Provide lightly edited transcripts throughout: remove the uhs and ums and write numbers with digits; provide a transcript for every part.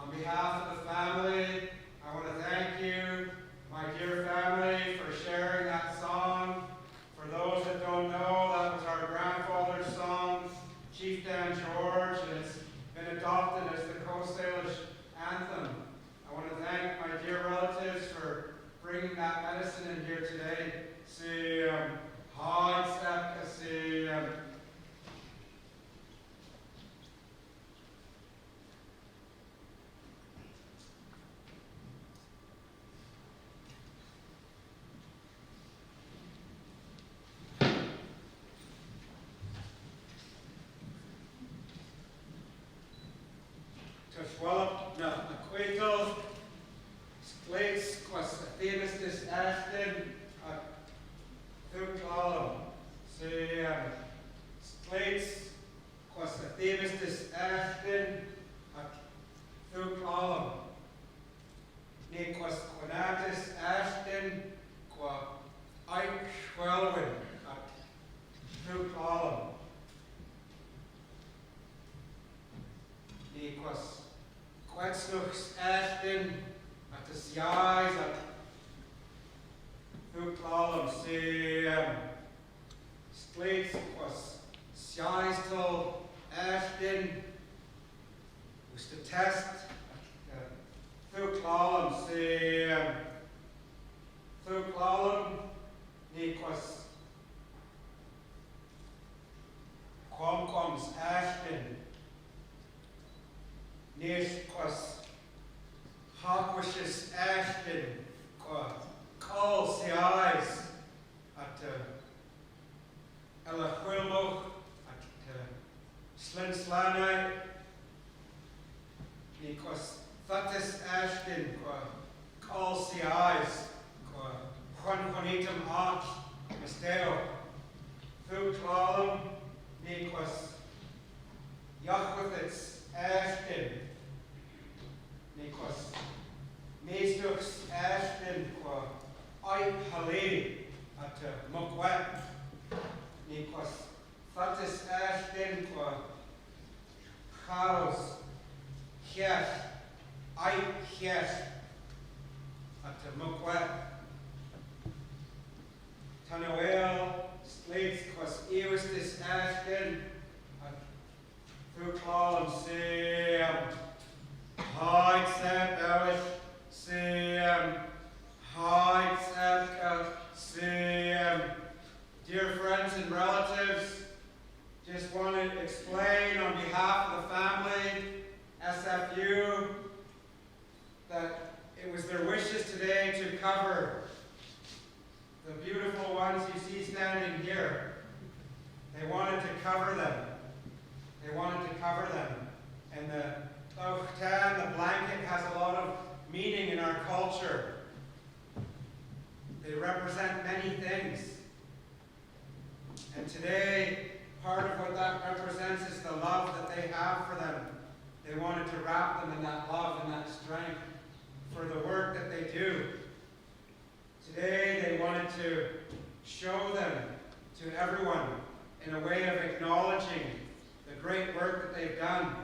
On behalf of the family, I want to thank you, my dear family, for sharing that song. For those that don't know, that was our grandfather's song, Chief Dan George, and it's been adopted as the Coast Salish anthem. I want to thank my dear relatives for bringing that medicine in here today. Tsleil-Waututh Nation, Ashton, Thuclalum. Davis and Ashton, Thuclalum. Nequas Quanatis Ashton, Qua Ike Schwelwin, Thuclalum. Nequas Quetzlux Ashton, at the Siais, at Thuclalum, Slates was Siais till Ashton, was the test, Thuclalum, Thuclalum, Nequas Quamquams Ashton, Nequas Hawkwish's Ashton, Call Siais at Elahuilmoch, at Slinslanai, Nequas Fatis Ashton, Call Siais, Juanitum Ach, Misteo, Thuclalum, Nequas Yahwithits Ashton, Nequas Mestux Ashton, Ike Haley at Mukwet, Nequas Fatis Ashton, Chaos, Hiet, Ike Hiet at Mukwet, Tanoel, Slates, Quas Ewistis Ashton, at Thuclalum, Hyde Seb Elish, Hyde Seb dear friends and relatives, just want to explain on behalf of the family, SFU, that it was their wishes today to cover the beautiful ones you see standing here. They wanted to cover them. They wanted to cover them. And the Ochtan, the blanket, has a lot of meaning in our culture. They represent many things. And today, part of what that represents is the love that they have for them. They wanted to wrap them in that love and that strength for the work that they do. Today, they wanted to show them to everyone in a way of acknowledging the great work that they've done.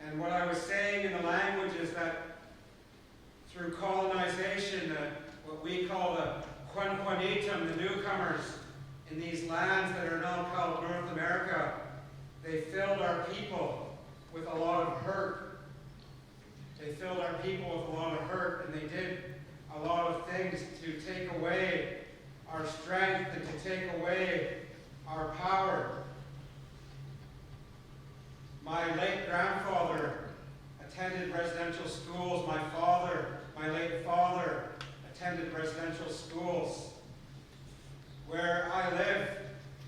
And what I was saying in the language is that through colonization, what we call the Quanquanitum, the newcomers in these lands that are now called North America, they filled our people with a lot of hurt. They filled our people with a lot of hurt, and they did a lot of things to take away our strength and to take away our power. My late grandfather attended residential schools. My late father attended residential schools. Where I live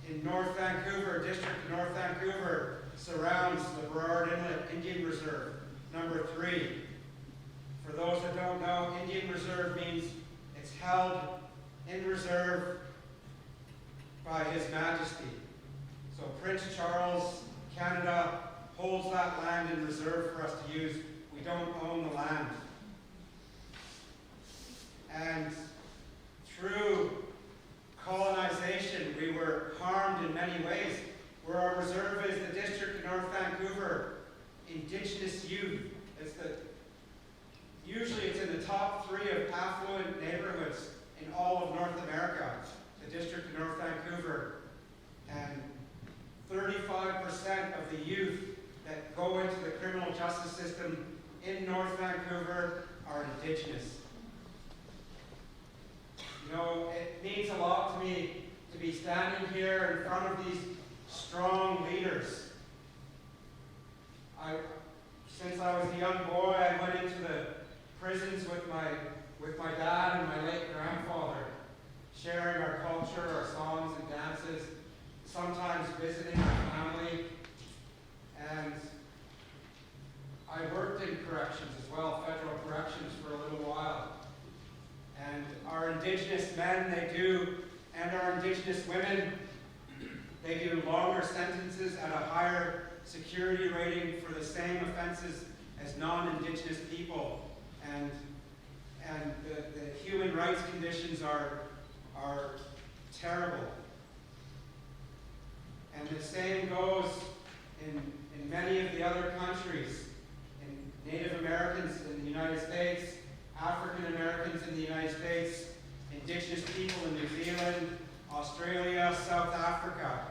in North Vancouver, district of North Vancouver, surrounds the Burrard Inlet Indian Reserve, number 3. For those that don't know, Indian Reserve means it's held in reserve by His Majesty. So Prince Charles, Canada, holds that land in reserve for us to use. We don't own the land. And through colonization, we were harmed in many ways. Where our reserve is, the district of North Vancouver, Indigenous youth. Usually it's in the top 3 of affluent neighborhoods in all of North America, the district of North Vancouver. And 35% of the youth that go into the criminal justice system in North Vancouver are Indigenous. You know, it means a lot to me to be standing here in front of these strong leaders. Since I was a young boy, I went into the prisons with my dad and my late grandfather, sharing our culture, our songs and dances, sometimes visiting our family. And I worked in corrections as well, federal corrections, for a little while. And our Indigenous men, and our Indigenous women, they do longer sentences at a higher security rating for the same offenses as non-Indigenous people. And the human rights conditions are terrible. And the same goes in many of the other countries. In Native Americans in the United States, African Americans in the United States, Indigenous people in New Zealand, Australia, South Africa.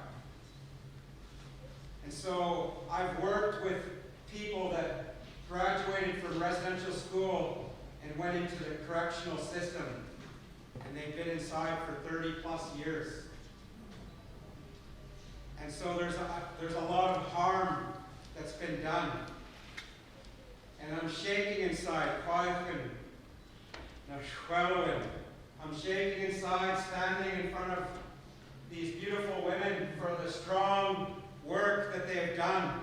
And so I've worked with people that graduated from residential school and went into the correctional system, and they've been inside for 30 plus years. And so there's a lot of harm that's been done. And I'm shaking inside, I'm shaking inside, standing in front of these beautiful women for the strong work that they have done,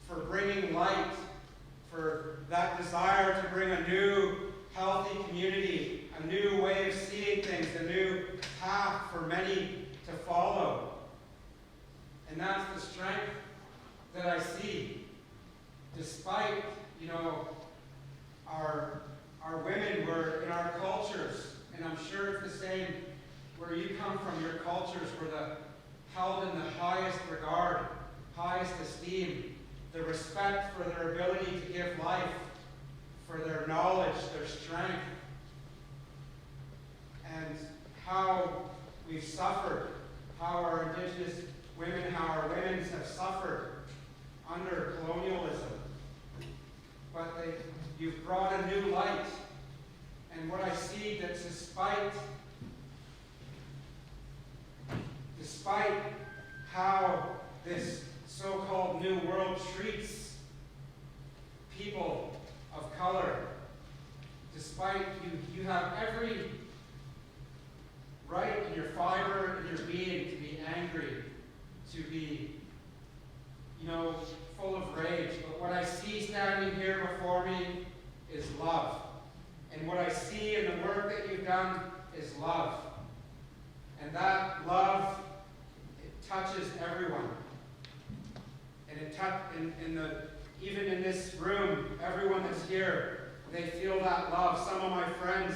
for bringing light, for that desire to bring a new, healthy community, a new way of seeing things, a new path for many to follow. And that's the strength that I see, despite, our women were in our cultures, and I'm sure it's the same where you come from. Your cultures were held in the highest regard, highest esteem, the respect for their ability to give life, for their knowledge, their strength, and how we've suffered, how our Indigenous women, how our women have suffered under colonialism. But you've brought a new light. And what I see, that despite how this so-called New World treats people of color, despite you have every right in your fiber, in your being, to be angry, to be, full of rage. But what I see standing here before me is love. And what I see in the work that you've done is love. And that love, it touches everyone. And even in this room, everyone that's here, they feel that love. Some of my friends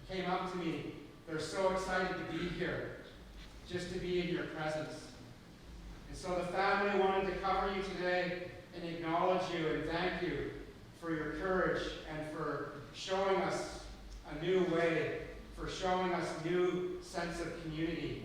came up to me. They're so excited to be here, just to be in your presence. And so the family wanted to cover you today and acknowledge you and thank you for your courage and for showing us a new way, for showing us a new sense of community.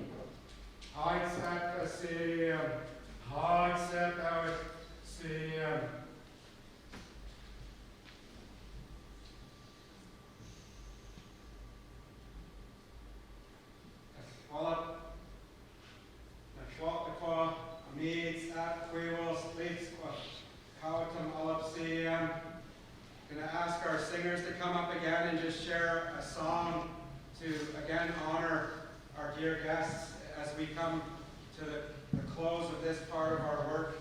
Going to ask our singers to come up again and just share a song to again honor our dear guests as we come to the close of this part of our work.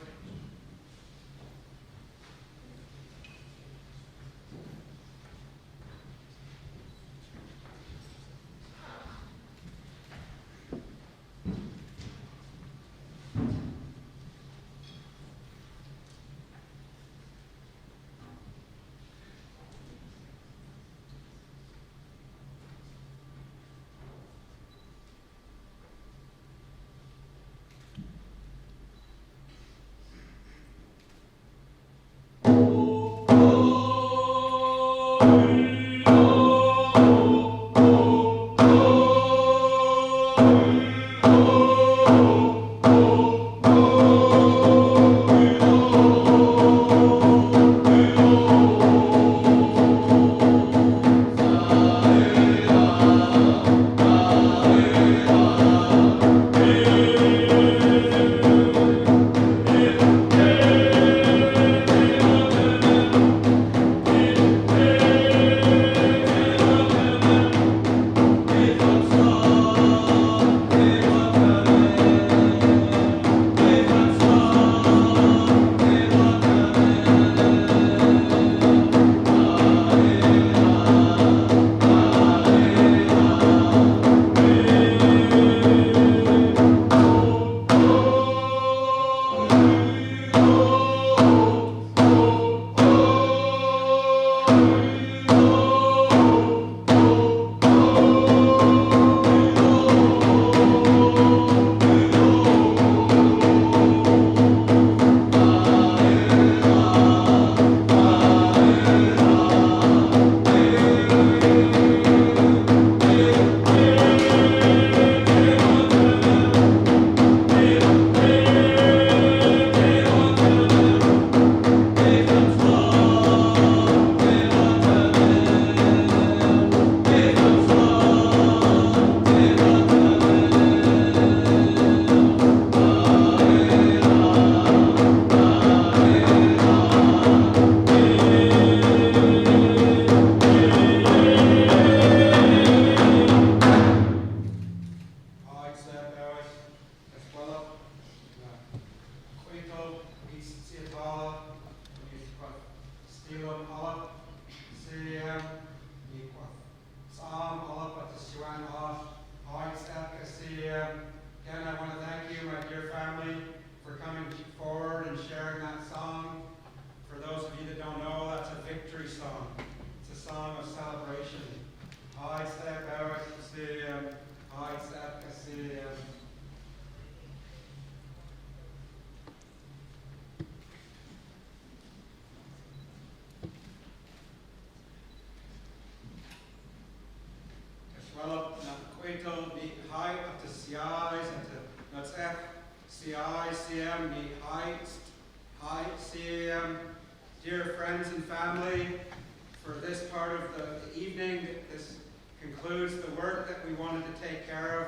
evening. This concludes the work that we wanted to take care of,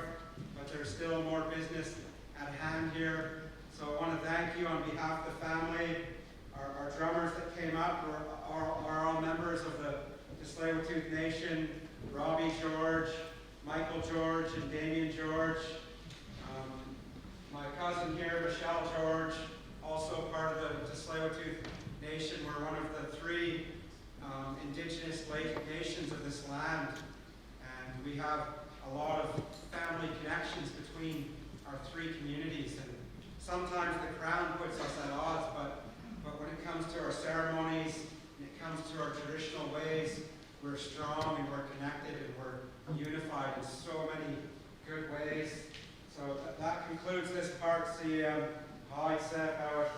but there's still more business at hand here. So I want to thank you on behalf of the family. Our drummers that came up are all members of the Tsleil-Waututh Nation: Robbie George, Michael George, and Damien George. My cousin here, Michelle George, also part of the Tsleil-Waututh Nation. We're one of the three indigenous nations of this land, and we have a lot of family connections between our three communities. And sometimes the Crown puts us at odds, but when it comes to our ceremonies, and it comes to our traditional ways, we're strong and we're connected and we're unified in so many good ways. So that concludes this part. See how I said how it